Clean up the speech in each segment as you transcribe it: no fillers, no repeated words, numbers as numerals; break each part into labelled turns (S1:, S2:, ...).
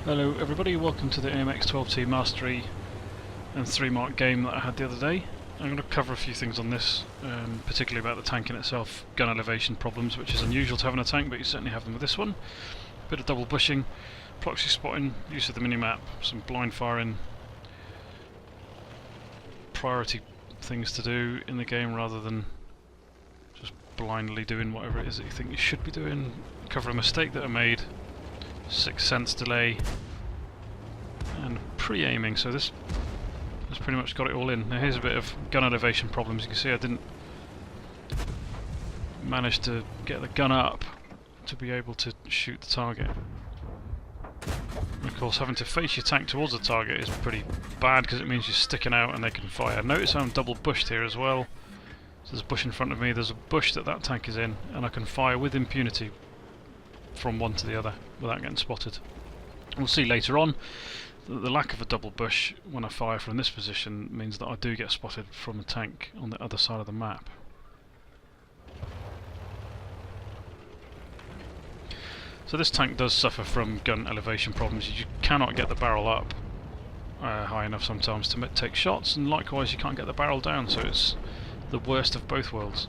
S1: Hello everybody, welcome to the AMX12t Mastery and 3 mark game that I had the other day. I'm going to cover a few things on this, particularly about the tank in itself, gun elevation problems, which is unusual to have in a tank, but you certainly have them with this one. Bit of double bushing, proxy spotting, use of the minimap, some blind firing, priority things to do in the game rather than just blindly doing whatever it is that you think you should be doing. Cover a mistake that I made. 6 cents delay and pre-aiming, so this has pretty much got it all in. Now here's a bit of gun elevation problems. You can see I didn't manage to get the gun up to be able to shoot the target. And of course having to face your tank towards the target is pretty bad because it means you're sticking out and they can fire. Notice I'm double bushed here as well. So there's a bush in front of me, there's a bush that tank is in, and I can fire with impunity from one to the other without getting spotted. We'll see later on that the lack of a double bush when I fire from this position means that I do get spotted from a tank on the other side of the map. So this tank does suffer from gun elevation problems. You cannot get the barrel up high enough sometimes to take shots, and likewise you can't get the barrel down, so it's the worst of both worlds.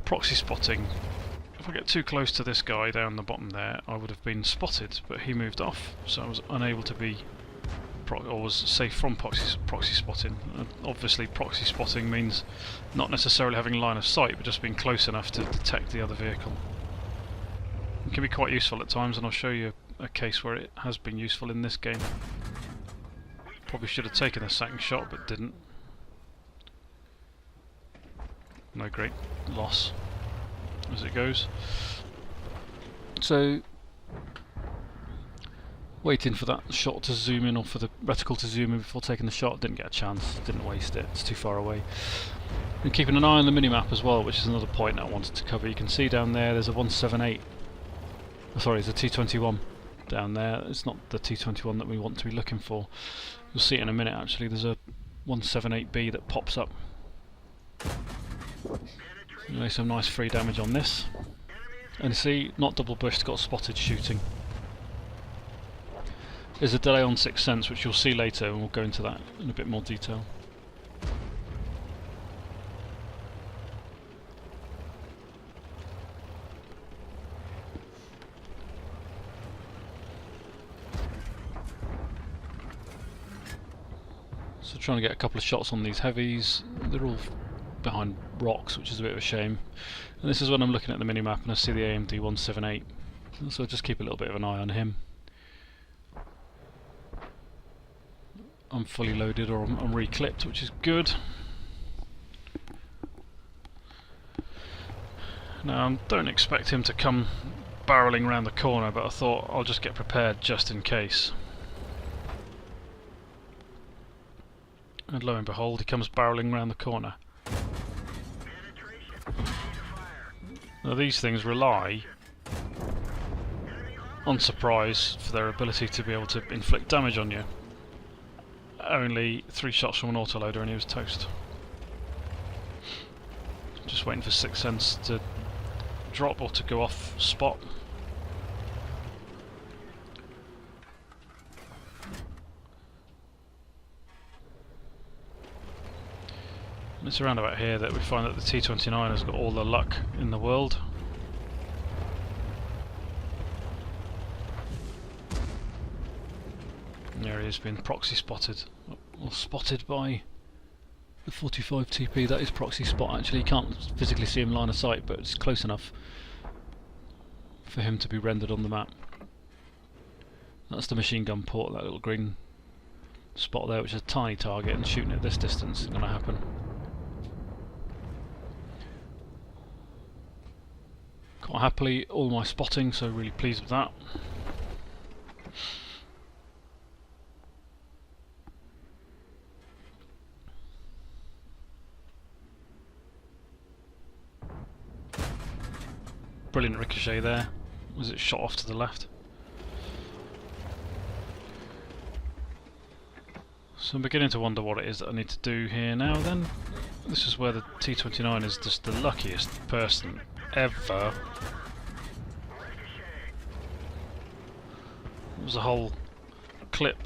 S1: Proxy spotting. If I get too close to this guy down the bottom there, I would have been spotted, but he moved off, so I was unable to be, or was safe from proxy spotting. Obviously proxy spotting means not necessarily having line of sight, but just being close enough to detect the other vehicle. It can be quite useful at times, and I'll show you a case where it has been useful in this game. Probably should have taken a second shot, but didn't. No great loss as it goes. So waiting for that shot to zoom in, or for the reticle to zoom in before taking the shot, didn't get a chance, didn't waste it, it's too far away. And keeping an eye on the minimap as well, which is another point I wanted to cover. You can see down there there's a 178, sorry, it's a T21 down there. It's not the T21 that we want to be looking for. You'll see it in a minute actually. There's a 178B that pops up. Anyway, some nice free damage on this, and you see, not double bushed, got spotted shooting. There's a delay on 6 cents, which you'll see later, and we'll go into that in a bit more detail. So trying to get a couple of shots on these heavies. They're all behind rocks, which is a bit of a shame. And this is when I'm looking at the minimap and I see the AMD 178, so just keep a little bit of an eye on him. I'm fully loaded, or I'm re-clipped, which is good. Now I don't expect him to come barreling around the corner, but I thought I'll just get prepared just in case. And lo and behold, he comes barreling around the corner. Now these things rely on surprise for their ability to be able to inflict damage on you. Only 3 shots from an autoloader and he was toast. Just waiting for 6 cents to drop or to go off spot. It's around about here that we find that the T29 has got all the luck in the world. And there he has been proxy spotted, or spotted by the 45 TP. That is proxy spot actually. You can't physically see him line of sight, but it's close enough for him to be rendered on the map. That's the machine gun port, that little green spot there, which is a tiny target, and shooting at this distance is going to happen. Quite happily all my spotting, so really pleased with that. Brilliant ricochet there. Was it shot off to the left? So I'm beginning to wonder what it is that I need to do here now then. This is where the T29 is just the luckiest person ever. There was a whole clip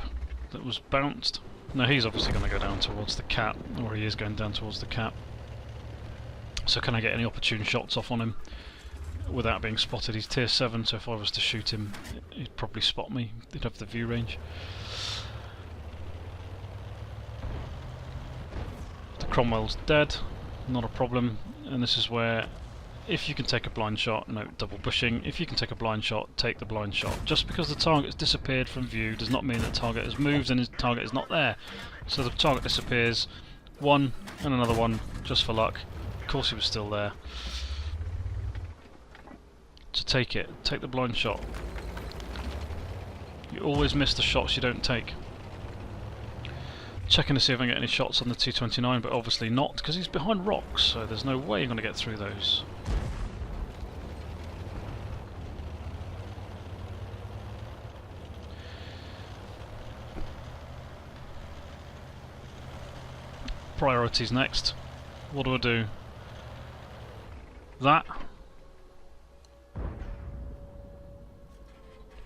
S1: that was bounced. Now he's obviously going to go down towards the cap, or he is going down towards the cap. So can I get any opportune shots off on him without being spotted? He's tier 7, so if I was to shoot him, he'd probably spot me. He'd have the view range. The Cromwell's dead, not a problem. And this is where, if you can take a blind shot, no double bushing, if you can take a blind shot, take the blind shot. Just because the target's disappeared from view does not mean that the target has moved and his target is not there. So the target disappears, one and another one, just for luck. Of course he was still there. So take it, take the blind shot. You always miss the shots you don't take. Checking to see if I can get any shots on the T29, but obviously not, because he's behind rocks, so there's no way you're going to get through those. Priorities next. What do I do? That.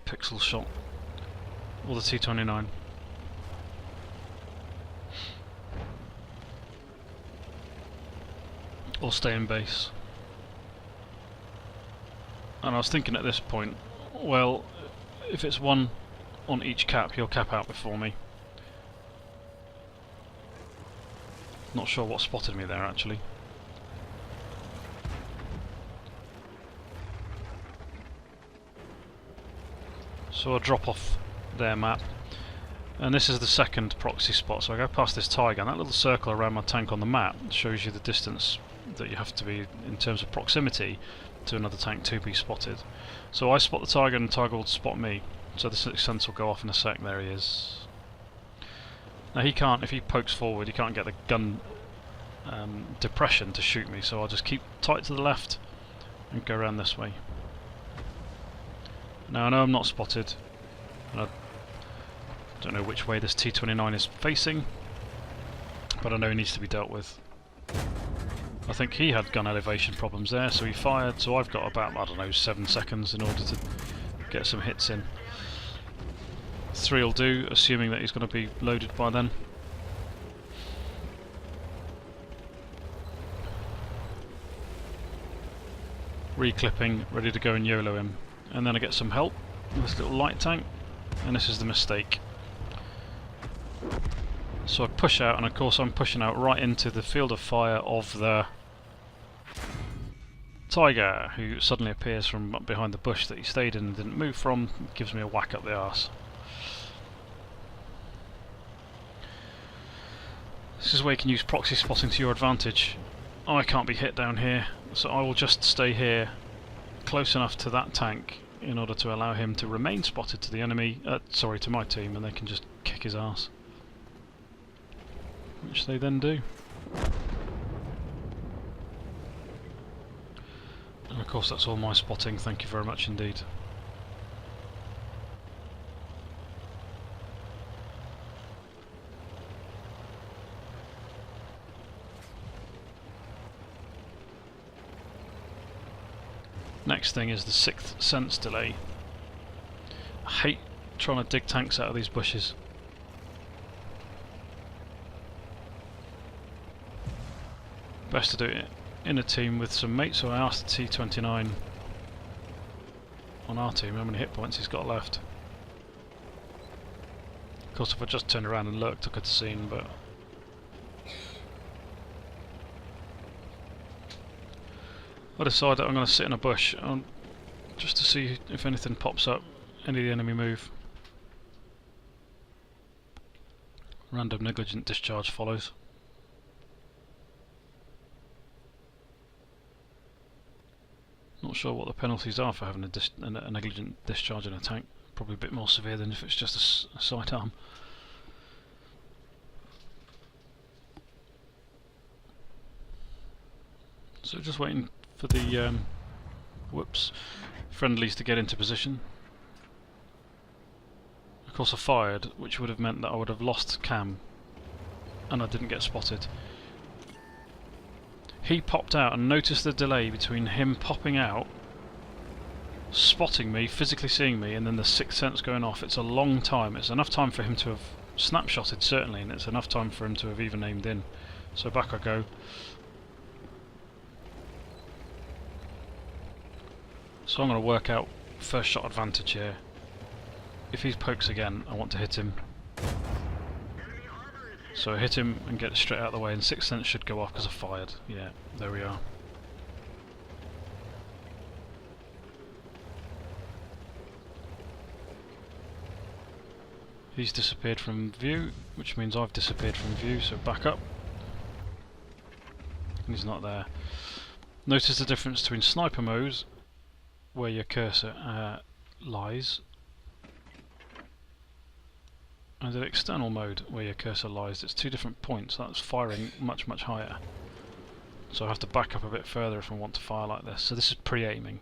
S1: Pixel shot. Or the T29. Or stay in base. And I was thinking at this point, well, if it's one on each cap, he'll cap out before me. Not sure what spotted me there actually. So I'll drop off their map. And this is the second proxy spot, so I go past this tiger, and that little circle around my tank on the map shows you the distance that you have to be in terms of proximity to another tank to be spotted. So I spot the tiger and the tiger will spot me. So the sixth sense will go off in a sec. There he is. Now he can't, if he pokes forward, he can't get the gun depression to shoot me, so I'll just keep tight to the left and go around this way. Now I know I'm not spotted, and I don't know which way this T29 is facing, but I know he needs to be dealt with. I think he had gun elevation problems there, so he fired, so I've got about, I don't know, 7 seconds in order to get some hits in. 3 will do, assuming that he's going to be loaded by then. Reclipping, ready to go and YOLO him. And then I get some help with this little light tank, and this is the mistake. So I push out, and of course I'm pushing out right into the field of fire of the tiger, who suddenly appears from behind the bush that he stayed in and didn't move from. Gives me a whack up the arse. This is where you can use proxy spotting to your advantage. I can't be hit down here, so I will just stay here close enough to that tank in order to allow him to remain spotted to the enemy, sorry, to my team, and they can just kick his ass. Which they then do. And of course that's all my spotting, thank you very much indeed. Next thing is the sixth sense delay. I hate trying to dig tanks out of these bushes. Best to do it in a team with some mates, so I asked the T29 on our team how many hit points he's got left. Of course if I just turned around and looked I could have seen, but I decided that I'm going to sit in a bush just to see if anything pops up, any of the enemy move. Random negligent discharge follows. Not sure what the penalties are for having a negligent discharge in a tank. Probably a bit more severe than if it's just a sidearm. So just waiting for the friendlies to get into position. Of course I fired, which would have meant that I would have lost cam and I didn't get spotted. He popped out, and notice the delay between him popping out, spotting me, physically seeing me, and then the sixth sense going off. It's a long time. It's enough time for him to have snapshotted, certainly, and it's enough time for him to have even aimed in. So back I go. So I'm going to work out first shot advantage here. If he pokes again, I want to hit him. So I hit him and get it straight out of the way, and sixth sense should go off because I fired. Yeah, there we are. He's disappeared from view, which means I've disappeared from view, so back up. He's not there. Notice the difference between sniper mode, where your cursor lies, and the external mode, where your cursor lies. It's two different points. That's firing much, much higher. So I have to back up a bit further if I want to fire like this. So this is pre-aiming.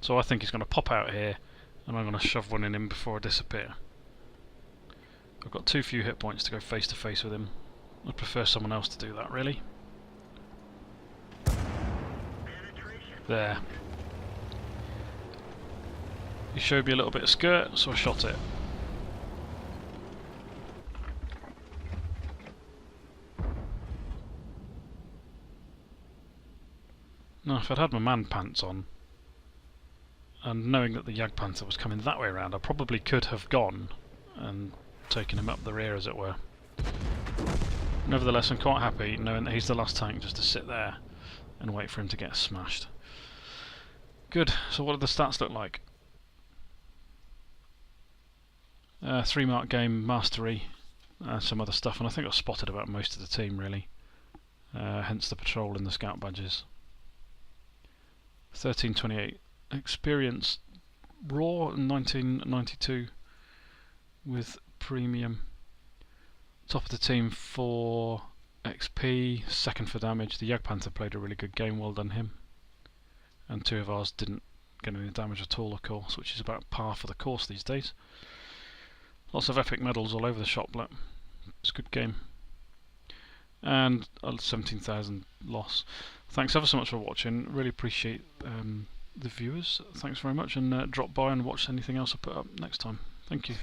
S1: So I think he's going to pop out here, and I'm going to shove one in him before I disappear. I've got too few hit points to go face to face with him. I'd prefer someone else to do that, really. There. He showed me a little bit of skirt, so I shot it. Now, if I'd had my man pants on, and knowing that the Jagdpanther was coming that way around, I probably could have gone and taken him up the rear, as it were. Nevertheless, I'm quite happy knowing that he's the last tank, just to sit there and wait for him to get smashed. Good. So what do the stats look like? 3-mark game, mastery, some other stuff, and I think I've spotted about most of the team, really. Hence the patrol and the scout badges. 1328 experience, raw, 1992 with premium. Top of the team for XP, second for damage. The Jagdpanther played a really good game, well done him. And two of ours didn't get any damage at all, of course, which is about par for the course these days. Lots of epic medals all over the shop, but it's a good game. And 17,000 loss. Thanks ever so much for watching. Really appreciate the viewers. Thanks very much, and drop by and watch anything else I put up next time. Thank you.